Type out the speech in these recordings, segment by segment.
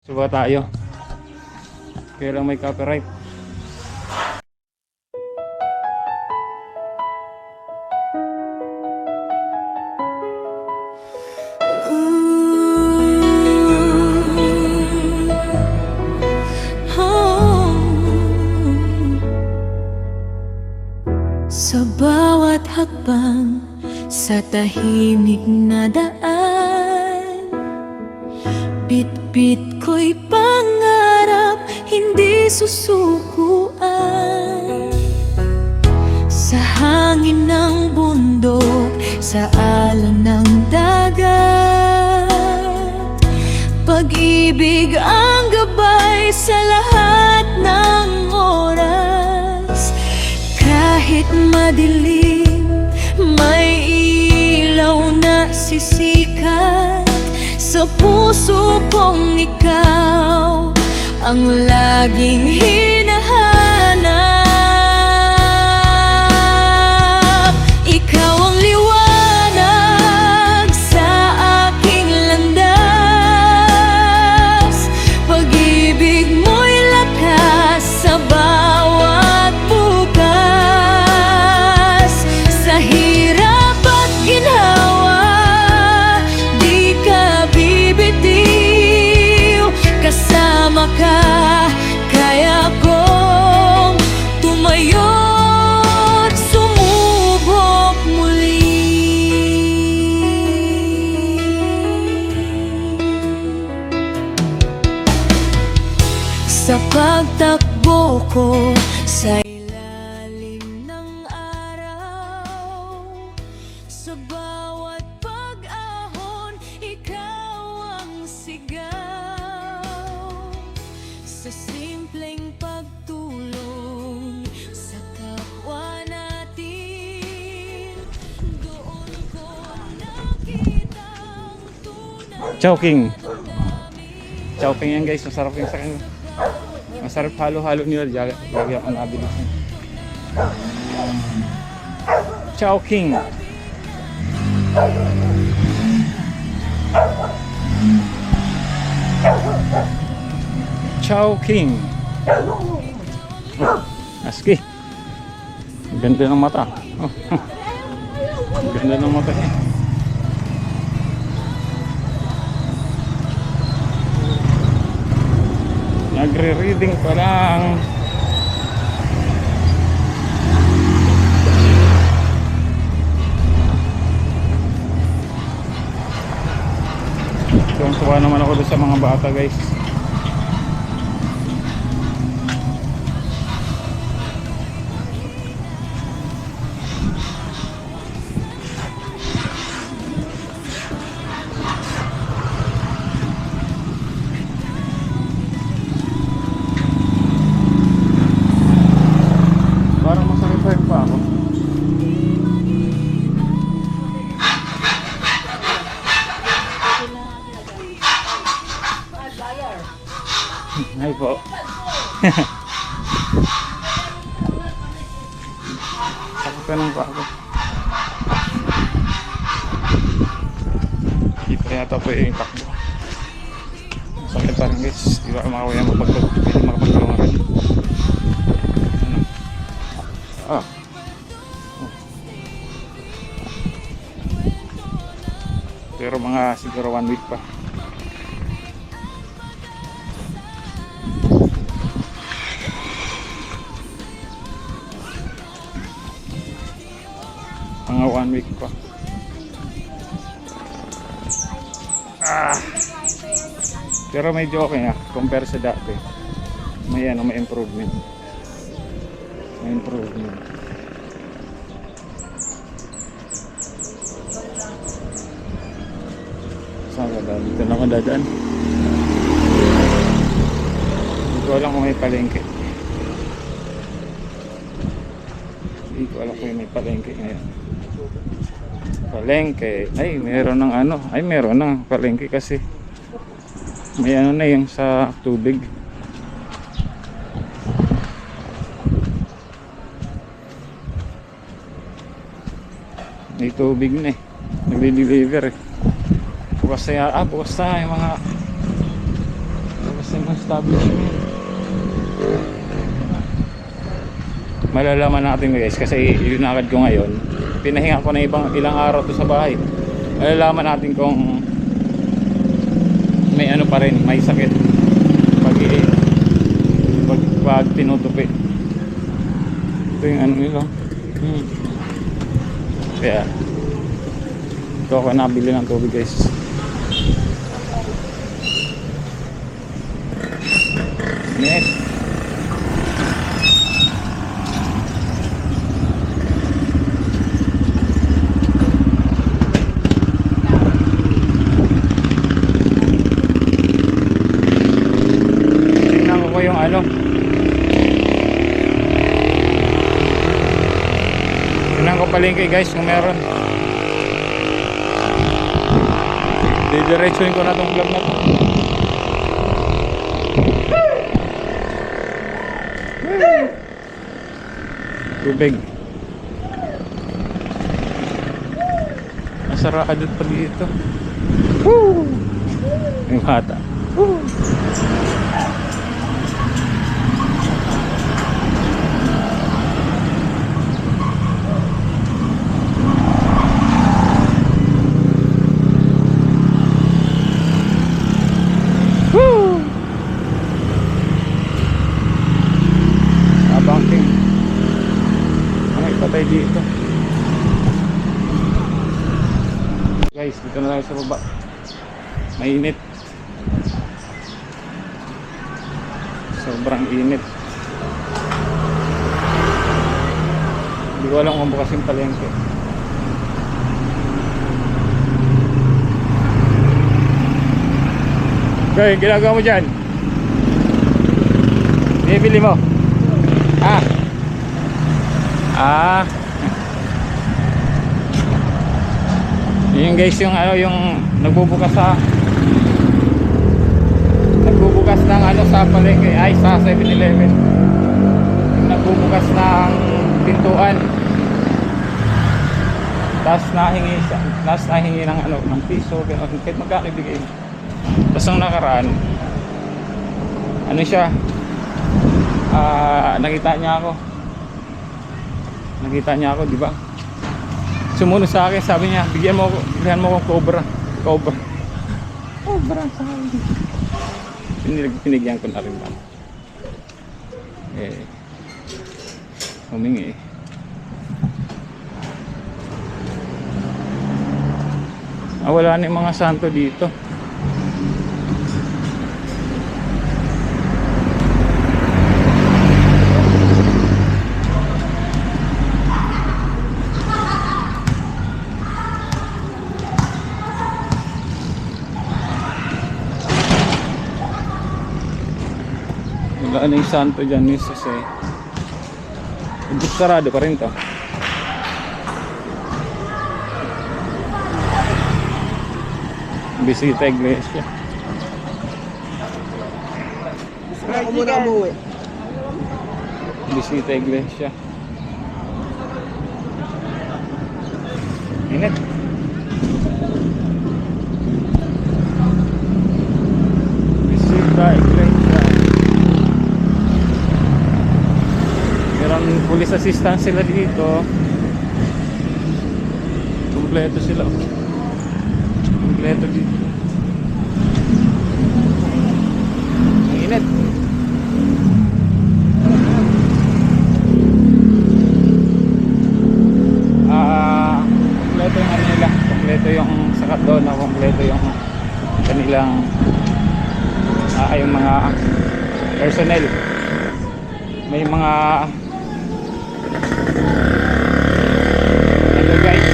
Suba tayo. Kaya lang may copyright. Sa bawat hakbang sa tahimik na daan, bit-bit ko'y pangarap, hindi susukuan. Sa hangin ng bundok, sa alon ng dagat, pag-ibig ang gabay sa lahat ng oras. Kahit madilim, may ilaw na sisikat sa puso kong ikaw ang laging hinahanap. Ikaw ang liwanag sa aking landas, pag-ibig mo'y lakas sa bawat bukas. Sa hirap at ginhawa, di ka bibitiw, kasama ka, kaya kong tumayo't sumubok muli. Sa pagtakbo ko sa ilalim ng araw, sa bawat pag-ahon, ikaw ang sigaw. Sa simpleng pagtulong sa kapwa natin, doon ko nakita ang tunay. Chowking. Chowking yan guys. Masarap yung sa kanya. Masarap halo-halo nila. Lagi akong nabili. Chowking. Chowking. Aski. Ganda ng mata. Ganda ng mata niya. Nagre-reading pa lang. Tuwa naman ako doon sa mga bata guys. Parang masakit pa ako. Ay po. Sakit pa lang pa ako. Kita yata po yung takbo. Sakit pa rin guys. Di ba makawaya makapagtulungan rin. Ah. Pero mga siguro 1 week pa. Mga 1 week pa. Ah. Pero medyo okay na compare sa dati. May improvement. May improvement. Saan ka daan? Dito na ako dadaan. Hindi ko alam kung may palengke. Hindi ko alam kung may palengke ngayon. Palengke. Ay, meron ng ano. Ay, meron ng palengke kasi may ano na yung sa tubig. May tubig na eh. Nagde-deliver eh. Bukas na yung mga SM establishment. Malalaman natin guys kasi yung lakad ko ngayon, pinahinga ko na ilang araw to sa bahay. Malalaman natin kung may ano pa rin, may sakit pag tinutupi. Ito yung ano nila. Kaya ito ako nabili ng tubig guys. Next. Tingnan ko yung ano. Tingnan ko palengke guys kung meron. Didiretsuhin ko na tong vlog na to. Tubig. Masarado pa dito. Woo! Yung hata. Woo! Woo! Abangking. Ang ipatay dito. Guys, dito na tayo sa baba. Mainit. Sobrang init. Hindi ko alam kung bukas yung palengke. Okay, ginagawa mo dyan? Bibili mo? Yung guys yung ano yung nagbubukas ng ano sa palengke ay sa 7-Eleven. Yung nagbubukas ng pintuan. Tapos nahingi ng ano ng piso kahit magkano ibigay. Tapos ang nakaraan ano siya nakita niya ako di ba? Sumunod sa akin, sabi niya, bilhan mo akong cobra sa akin. Pinigyan ko na rin lang. Humingi. Wala na yung mga santo dito. Wala na yung santo dyan, Jesus eh. Sarado pa rin to. Bisita iglesia. Ako muna umuwi. Bisita iglesia. Init. Bisita iglesia. Meron police assistance sila dito. Kompleto sila. Kompleto dito. Ang init. Kompleto yung ano nila. Kompleto yung sakat doon. Kompleto yung kanilang yung mga personnel. May mga guys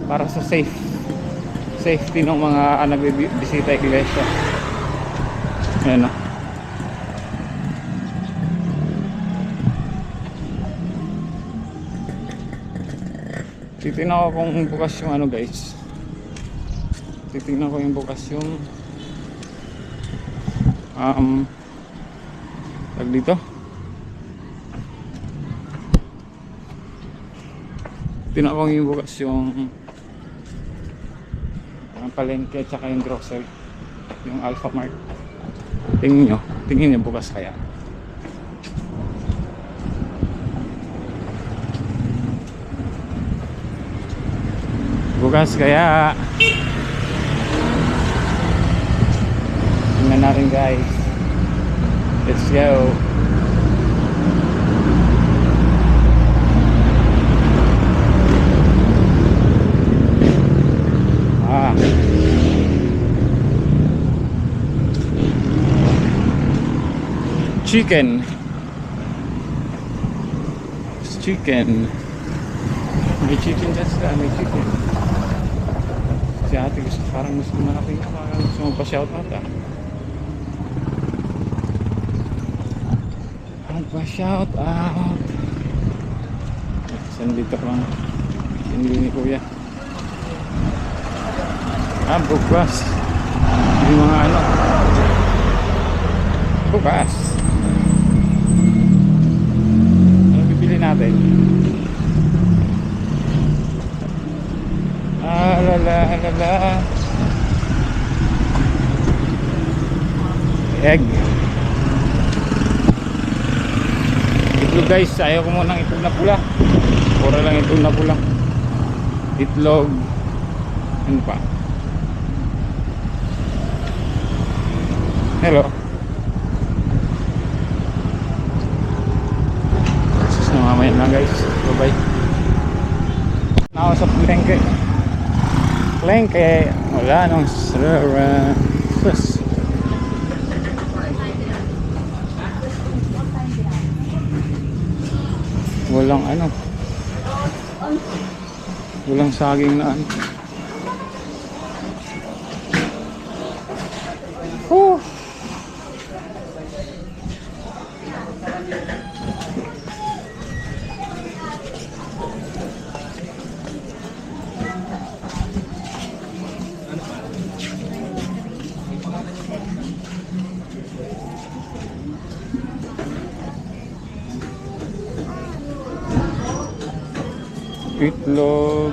para sa safety ng mga nagbibisita iglesia. Ayan na. Titignan ko kung bukas yung ano guys. Titignan ko yung bukas yung tag dito. Titignan ko yung bukas yung palengke at saka yung grocery, yung Alpha Mart. Tingin nyo bukas kaya. Bukas kaya. Tingnan natin guys. Let's go. Chicken. It's chicken. May chicken dyan sila. May chicken. Si ate gusto, parang gusto malaki. Parang gusto mo pa shout out ah. Magpa-shout out. Sandito ko lang. Hindi ni kuya. Bukas. Yung mga ano. Bukas. Ano bibili natin? Alala. Egg. Itlog guys, ayaw ko munang itlog na pula. Pura lang itlog na pula. Itlog. Ano pa? Hello. Sus na mamaya na guys. Bye bye. Ako sa Plengke. Wala nang sara. Sus. Walang ano. Walang saging na ano. Itlog.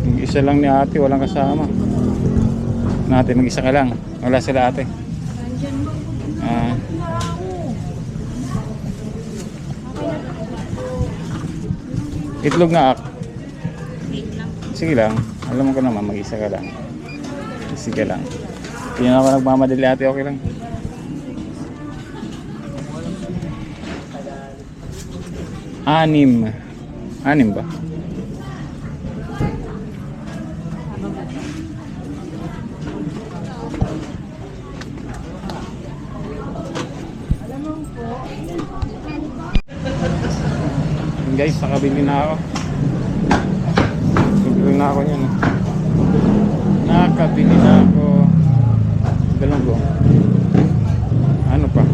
Yung isa lang ni ate, walang kasama. Natin mag-isa ka lang. Wala sila ate. Itlog na ak. Sige lang. Alam mo ko naman, mag-isa ka lang. Sige lang. Hindi na ako nagmamadali ate, okay lang. Anim ba? Guys, nakabili na ako. Nakabili na ako niyan. Nakabili na ako. Galunggong. Ano pa?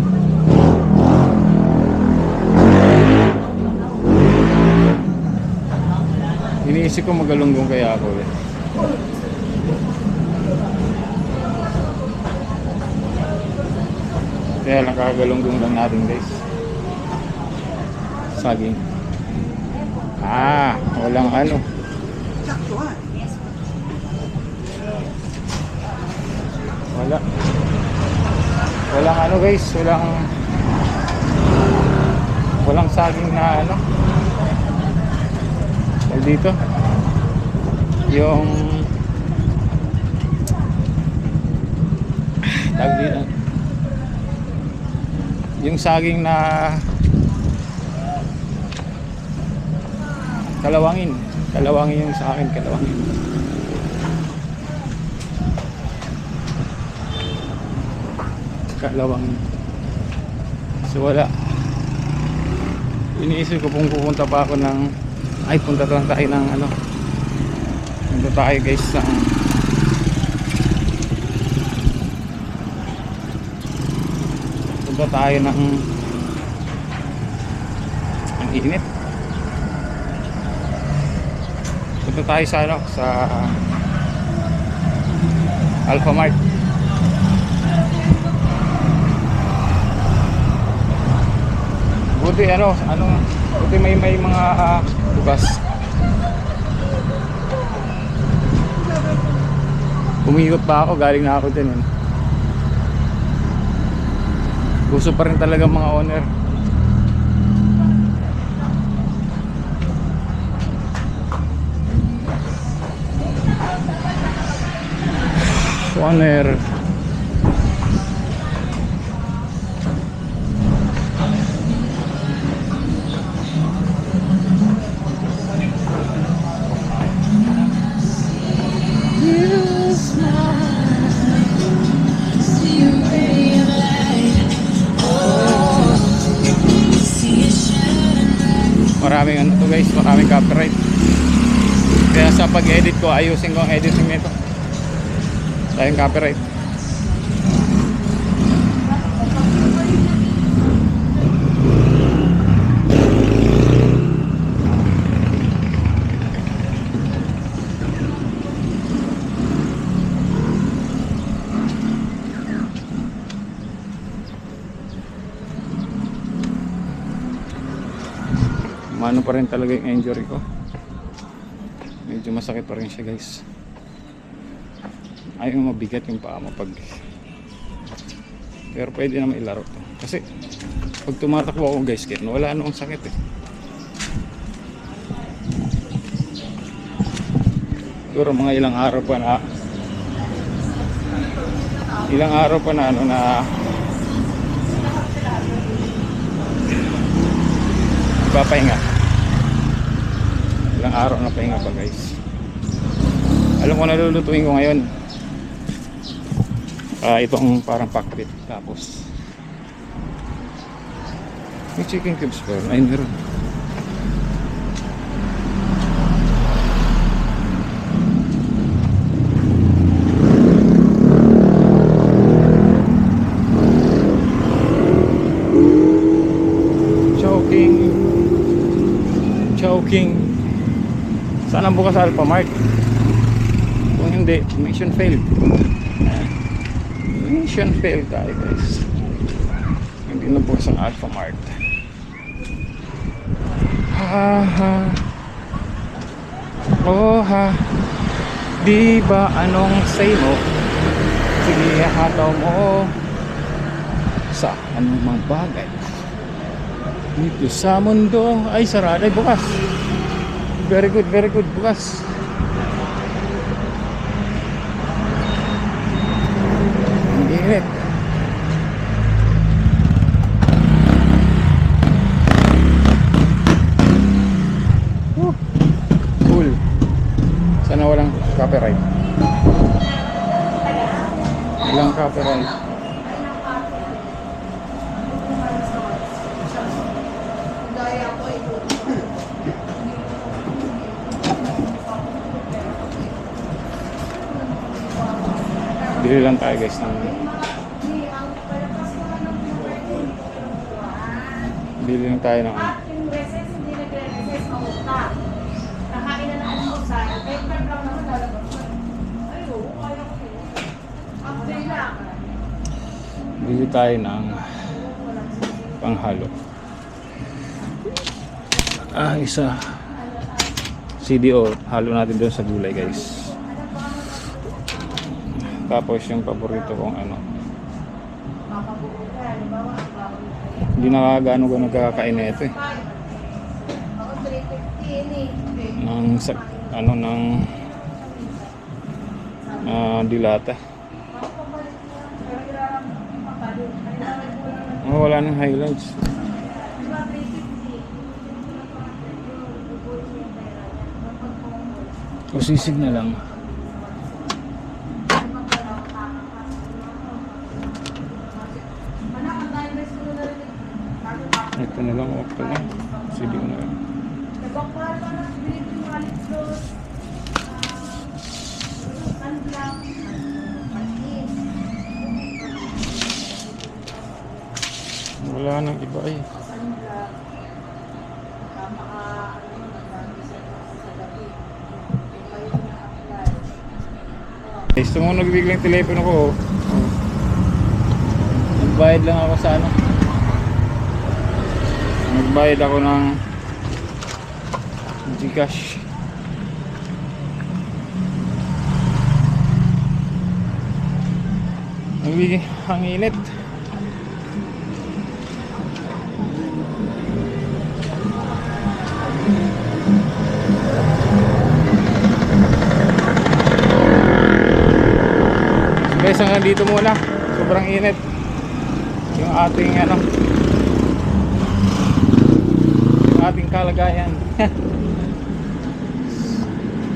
Iniisip ko magalunggong kaya ako eh. Kaya lang kakagalunggong lang natin guys. Saging. Walang ano. Walang ano guys, walang saging na ano. Dito. Yung yung saging na kalawangin yung sa akin, kalawangin. So wala. Iniisip ko kung pupunta pa ako ng punta lang tayo ng ano. Punta tayo guys sa punta tayo ng ang init. Punta tayo sa ano, sa Alphamart. Buti buti may mga bukas. Umikot pa ako, galing na ako din. Gusto pa rin talaga mga owner. Owner. Maraming to guys, maraming copyright. Kaya sa pag-edit ko, ayusin ko ang editing nito. Tayong copyright. Mano pa rin talaga yung injury ko. Medyo masakit pa rin siya guys. Ayaw mabigat yung paa mo pag, pero pwede naman ilaro to. Kasi pag tumatakbo ako guys, kaya wala noong sakit eh. Siguro mga ilang araw pa na papahinga. Ilang araw na pahinga pa guys. Alam ko nalulutuin ko ngayon. Itong parang pakrit. Tapos may chicken cubes pa. Ay meron. Choking. Sana bukas sa Alphamart. Kung hindi, mission failed. Mission failed tayo guys. Hindi na bukas ang Alphamart. Di ba anong say mo? Sige, hataw mo sa anumang bagay dito sa mundo. Ay sarado, ay bukas. Very good bukas. Ang init. Cool. Sana walang copyright. Walang copyright. Bili lang tayo guys ng bili lang tayo ng yung recess, hindi nagre-recess, mautang. Nakain na ng almusal, kahit lang naman lalabas. Ay, oo, kaya ko yun. After lang. bili tayo ng panghalo. Isa CDO, halo natin doon sa gulay guys. Tapos yung paborito kong hindi na gano'n kakain na ito eh. Ng dilata. Wala nang highlights. O sisig na lang. Ito na lang, okay lang. CD na lang. Wala nang iba eh. Tumunog biglang yung telepono ko. Oh. Nagbayad lang ako sa ano. Nagbayad ako ng Gcash. Ang init. Guys, hanggang dito muna. Sobrang init yung ating ano, yung ating kalagayan.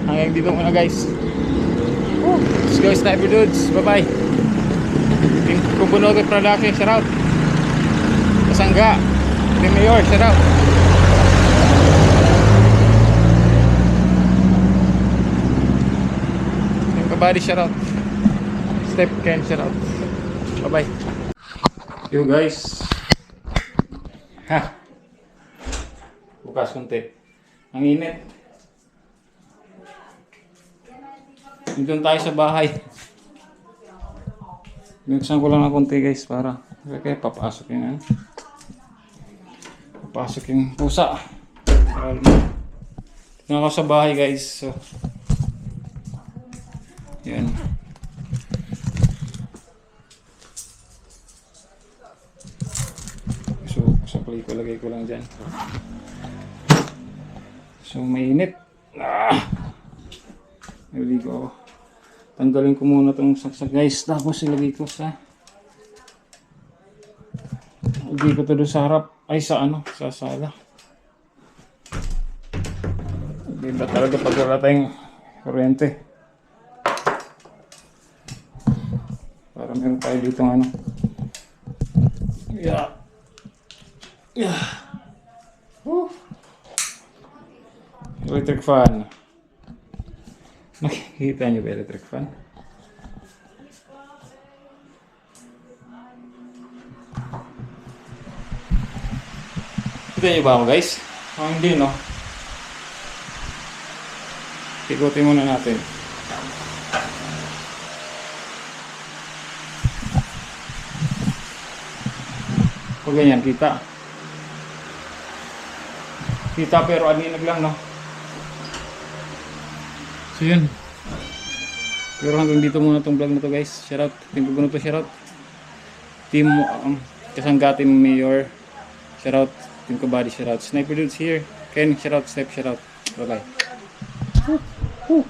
Hanggang dito muna guys. Let's go Sniper Dudes. Bye bye. Team Kubunote Production, shout out. Kasangga Team Mayor, shout out. Team Kabady, shout out. Step Ken, shout out. Bye bye. Yo guys. Ha. Bukas konti. Ang init. Doon tayo sa bahay. Binuksan ko lang ng konti guys para kaya papasok yung ano. Papasok yung pusa. Tingnan ako sa bahay guys. So, yan. So, supply ko, lagay ko lang dyan. So, mainit. Naligo ako. Tanggalin ko muna itong saksak guys. Tapos ilagay ko sa... Ilagay ko ito doon sa harap. Ay sa ano? Sa sala. Hindi ba talaga pag wala tayong kuryente? Para meron tayo dito ng ano. Yeah. Yeah. Woo. Electric fan. Nakikita niyo ba electric fan? Kita niyo ba ako guys? Hindi no. Ikutin muna natin. Pag ganyan, kita. Kita pero aninag lang no. So yun. Pero hanggang dito muna itong vlog na to guys. Shoutout. Team Kubunote, shoutout. Team Kasangga, Team Mayor, shoutout. Team Kabady, shoutout. Sniper Dudes here. Ken, shoutout. Step, shoutout. Bye bye.